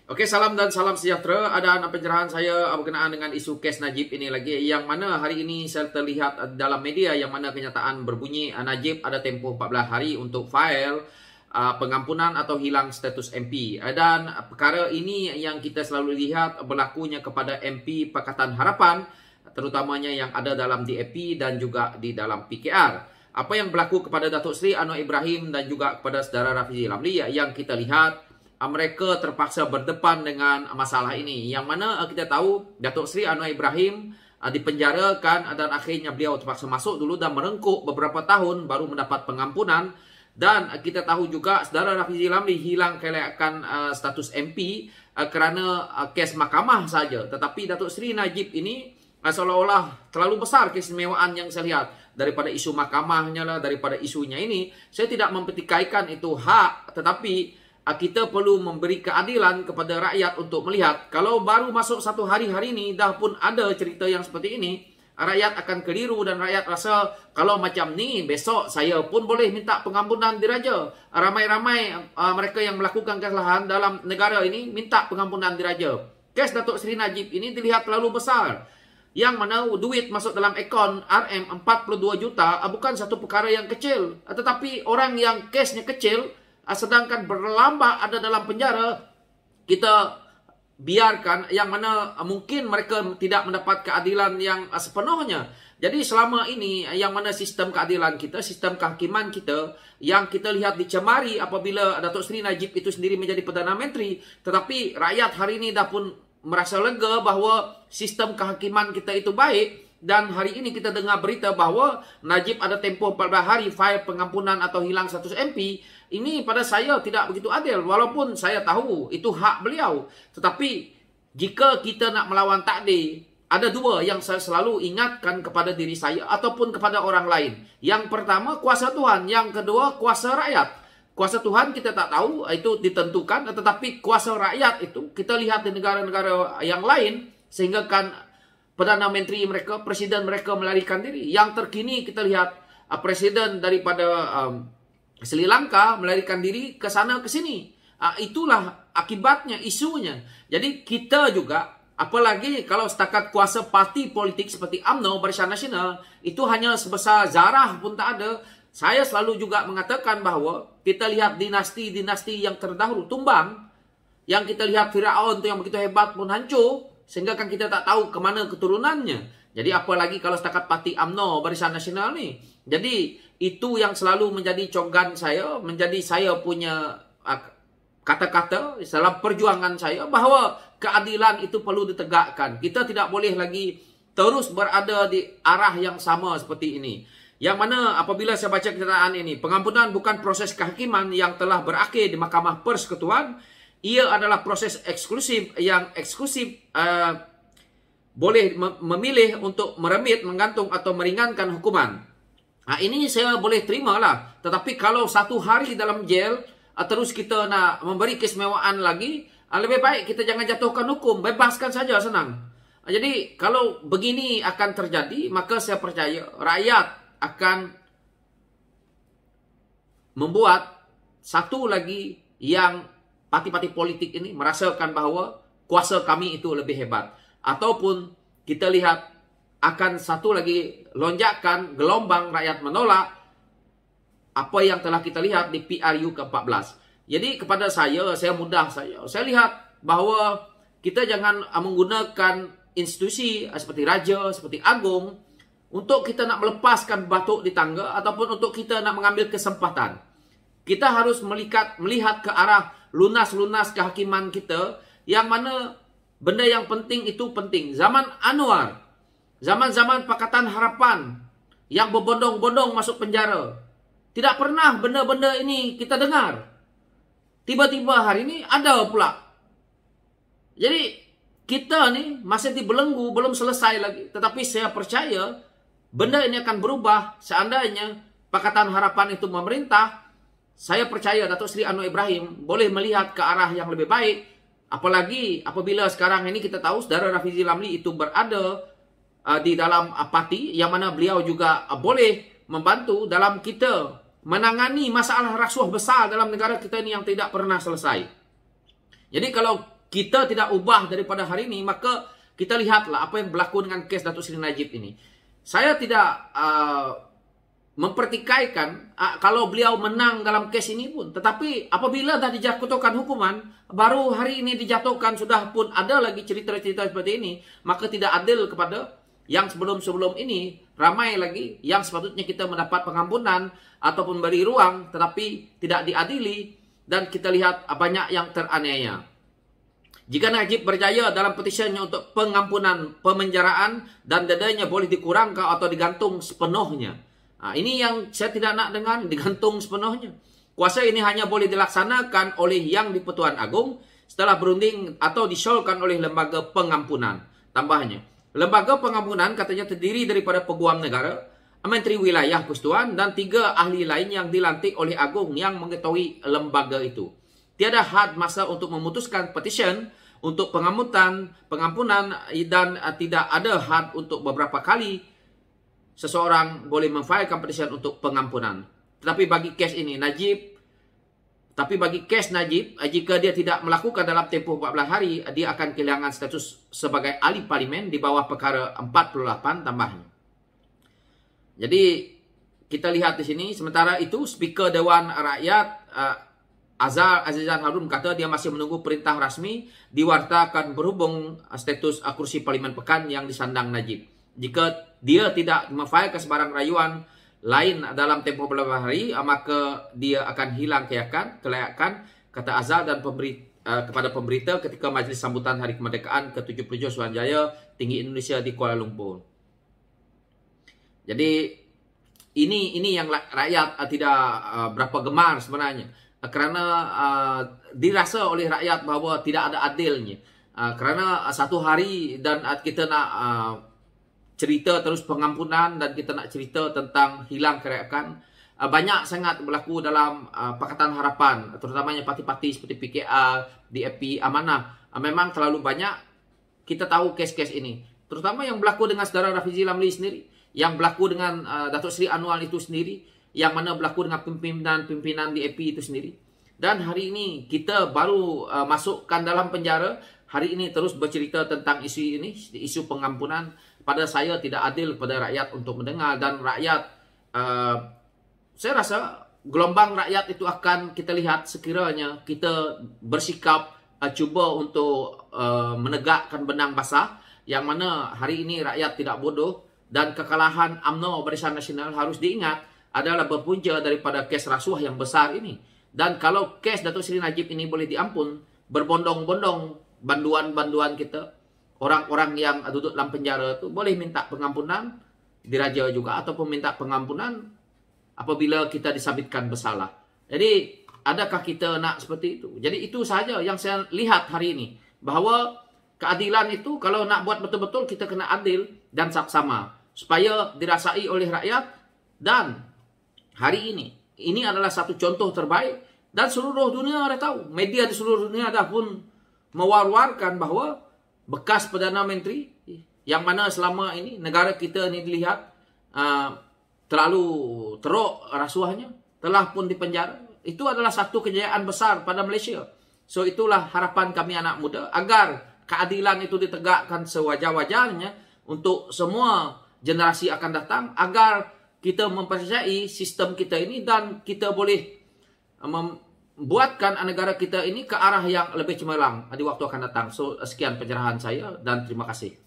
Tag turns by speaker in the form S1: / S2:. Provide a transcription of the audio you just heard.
S1: Oke, salam dan salam sejahtera. Ada pencerahan saya berkenaan dengan isu kes Najib ini lagi, yang mana hari ini saya terlihat dalam media yang mana kenyataan berbunyi Najib ada tempoh 14 hari untuk file pengampunan atau hilang status MP. Dan perkara ini yang kita selalu lihat berlakunya kepada MP Pakatan Harapan, terutamanya yang ada dalam DAP dan juga di dalam PKR. Apa yang berlaku kepada Datuk Seri Anwar Ibrahim dan juga kepada saudara Rafizi Ramli, yang kita lihat mereka terpaksa berdepan dengan masalah ini, yang mana kita tahu Datuk Seri Anwar Ibrahim dipenjarakan dan akhirnya beliau terpaksa masuk dulu dan merengkuk beberapa tahun baru mendapat pengampunan. Dan kita tahu juga saudara Rafizi Ramli hilang kelayakan status MP kerana kes mahkamah saja. Tetapi Datuk Seri Najib ini seolah-olah terlalu besar keistimewaan yang saya lihat daripada isu mahkamahnya lah, daripada isunya ini. Saya tidak mempertikaikan itu hak, tetapi kita perlu memberi keadilan kepada rakyat untuk melihat. Kalau baru masuk satu hari ini dah pun ada cerita yang seperti ini, rakyat akan keliru dan rakyat rasa kalau macam ni besok saya pun boleh minta pengampunan diraja. Ramai-ramai mereka yang melakukan kesalahan dalam negara ini minta pengampunan diraja. Kes Datuk Seri Najib ini dilihat terlalu besar, yang mana duit masuk dalam akaun RM 42 juta bukan satu perkara yang kecil. Tetapi orang yang kesnya kecil sedangkan berlambak ada dalam penjara, kita biarkan, yang mana mungkin mereka tidak mendapat keadilan yang sepenuhnya. Jadi selama ini yang mana sistem keadilan kita, sistem kehakiman kita, yang kita lihat dicemari apabila Datuk Seri Najib itu sendiri menjadi Perdana Menteri. Tetapi rakyat hari ini dah pun merasa lega bahawa sistem kehakiman kita itu baik. Dan hari ini kita dengar berita bahawa Najib ada tempoh 14 hari file pengampunan atau hilang status MP. Ini pada saya tidak begitu adil, walaupun saya tahu itu hak beliau. Tetapi jika kita nak melawan takdir, ada dua yang saya selalu ingatkan kepada diri saya ataupun kepada orang lain. Yang pertama, kuasa Tuhan. Yang kedua, kuasa rakyat. Kuasa Tuhan kita tak tahu, itu ditentukan. Tetapi kuasa rakyat itu kita lihat di negara-negara yang lain, sehingga kan Perdana Menteri mereka, Presiden mereka melarikan diri. Yang terkini kita lihat Presiden daripada Sri Lanka melarikan diri ke sana ke sini. Itulah akibatnya, isunya. Jadi kita juga, apalagi kalau setakat kuasa parti politik seperti UMNO, Barisan Nasional, itu hanya sebesar zarah pun tak ada. Saya selalu juga mengatakan bahawa kita lihat dinasti-dinasti yang terdahulu tumbang, yang kita lihat Firaun tu yang begitu hebat pun hancur, sehingga kan kita tak tahu ke mana keturunannya. Jadi apalagi kalau setakat parti UMNO, Barisan Nasional ni. Jadi itu yang selalu menjadi cogan saya, menjadi saya punya kata-kata dalam perjuangan saya, bahawa keadilan itu perlu ditegakkan. Kita tidak boleh lagi terus berada di arah yang sama seperti ini. Yang mana apabila saya baca kenyataan ini, pengampunan bukan proses kehakiman yang telah berakhir di Mahkamah Persekutuan. Ia adalah proses eksklusif yang boleh memilih untuk meremit, menggantung atau meringankan hukuman. Ini saya boleh terima lah. Tetapi kalau satu hari dalam jail, terus kita nak memberi keistimewaan lagi, lebih baik kita jangan jatuhkan hukum. Bebaskan saja, senang. Jadi kalau begini akan terjadi, maka saya percaya rakyat akan membuat satu lagi yang parti-parti politik ini merasakan bahawa kuasa kami itu lebih hebat. Ataupun kita lihat akan satu lagi lonjakan gelombang rakyat menolak apa yang telah kita lihat di PRU ke-14. Jadi kepada saya mudah saja. Saya lihat bahawa kita jangan menggunakan institusi seperti raja, seperti agung untuk kita nak melepaskan batuk di tangga ataupun untuk kita nak mengambil kesempatan. Kita harus melihat ke arah lunas-lunas kehakiman kita, yang mana benda yang penting itu penting. Zaman Anwar, zaman-zaman Pakatan Harapan yang berbondong-bondong masuk penjara, tidak pernah benda-benda ini kita dengar. Tiba-tiba hari ini ada pula. Jadi kita ni masih dibelenggu, belum selesai lagi. Tetapi saya percaya benda ini akan berubah seandainya Pakatan Harapan itu memerintah. Saya percaya Datuk Seri Anwar Ibrahim boleh melihat ke arah yang lebih baik. Apalagi apabila sekarang ini kita tahu saudara Rafizi Ramli itu berada di dalam parti, yang mana beliau juga boleh membantu dalam kita menangani masalah rasuah besar dalam negara kita ini yang tidak pernah selesai. Jadi kalau kita tidak ubah daripada hari ini, maka kita lihatlah apa yang berlaku dengan kes Datuk Seri Najib ini. Saya tidak mempertikaikan kalau beliau menang dalam kes ini pun. Tetapi apabila dah dijatuhkan hukuman, baru hari ini dijatuhkan, sudah pun ada lagi cerita-cerita seperti ini, maka tidak adil kepada yang sebelum-sebelum ini. Ramai lagi yang sepatutnya kita mendapat pengampunan ataupun beri ruang, tetapi tidak diadili, dan kita lihat banyak yang teraniaya. Jika Najib berjaya dalam petisyennya untuk pengampunan pemenjaraan dan dadanya boleh dikurangkan atau digantung sepenuhnya. Ini yang saya tidak nak dengar, digantung sepenuhnya. Kuasa ini hanya boleh dilaksanakan oleh Yang di-Pertuan Agong setelah berunding atau disyolkan oleh lembaga pengampunan. Tambahnya, lembaga pengampunan katanya terdiri daripada Peguam Negara, Menteri Wilayah Persekutuan, dan 3 ahli lain yang dilantik oleh Agong yang mengetahui lembaga itu. Tiada had masa untuk memutuskan petisyen untuk pengampunan, dan tidak ada had untuk beberapa kali seseorang boleh memfailkan petisyen untuk pengampunan. Tetapi bagi kes Najib, jika dia tidak melakukan dalam tempoh 14 hari, dia akan kehilangan status sebagai ahli parlimen di bawah perkara 48 tambahnya. Jadi kita lihat di sini, sementara itu Speaker Dewan Rakyat Azizan Harun kata dia masih menunggu perintah rasmi diwartakan berhubung status kursi Parlimen Pekan yang disandang Najib. Jika dia tidak memfailkan sebarang rayuan lain dalam tempoh beberapa hari, maka dia akan hilang kelayakan, kata Azhar dan kepada pemberita ketika majlis sambutan Hari Kemerdekaan ke-77 Suruhanjaya Tinggi Indonesia di Kuala Lumpur. Jadi ini yang rakyat tidak berapa gemar sebenarnya, kerana dirasa oleh rakyat bahawa tidak ada adilnya. Kerana satu hari dan kita nak cerita terus pengampunan, dan kita nak cerita tentang hilang kerayakan. Banyak sangat berlaku dalam Pakatan Harapan, terutamanya parti-parti seperti PKR, DAP, Amanah. Memang terlalu banyak kita tahu kes-kes ini, terutama yang berlaku dengan saudara Rafizi Lamli sendiri, yang berlaku dengan Datuk Seri Anwar itu sendiri, yang mana berlaku dengan pimpinan DAP itu sendiri. Dan hari ini kita baru masukkan dalam penjara. Hari ini terus bercerita tentang isu ini, isu pengampunan. Pada saya tidak adil pada rakyat untuk mendengar, dan rakyat, saya rasa gelombang rakyat itu akan kita lihat sekiranya kita bersikap cuba untuk menegakkan benang basah, yang mana hari ini rakyat tidak bodoh, dan kekalahan UMNO Barisan Nasional harus diingat adalah berpunca daripada kes rasuah yang besar ini. Dan kalau kes Datuk Seri Najib ini boleh diampun, berbondong-bondong banduan-banduan kita, orang-orang yang duduk dalam penjara itu boleh minta pengampunan, diraja juga, ataupun minta pengampunan apabila kita disabitkan bersalah. Jadi adakah kita nak seperti itu? Jadi itu sahaja yang saya lihat hari ini, bahawa keadilan itu kalau nak buat betul-betul kita kena adil dan saksama supaya dirasai oleh rakyat. Dan hari ini adalah satu contoh terbaik, dan seluruh dunia ada tahu, media di seluruh dunia dah pun mewar-warkan bahawa bekas Perdana Menteri yang mana selama ini negara kita ni dilihat terlalu teruk rasuahnya, telah pun dipenjara. Itu adalah satu kejayaan besar pada Malaysia. So itulah harapan kami anak muda, agar keadilan itu ditegakkan sewajar-wajarnya untuk semua generasi akan datang, agar kita mempercayai sistem kita ini, dan kita boleh membuatkan negara kita ini ke arah yang lebih cemerlang di waktu akan datang. So sekian pencerahan saya, dan terima kasih.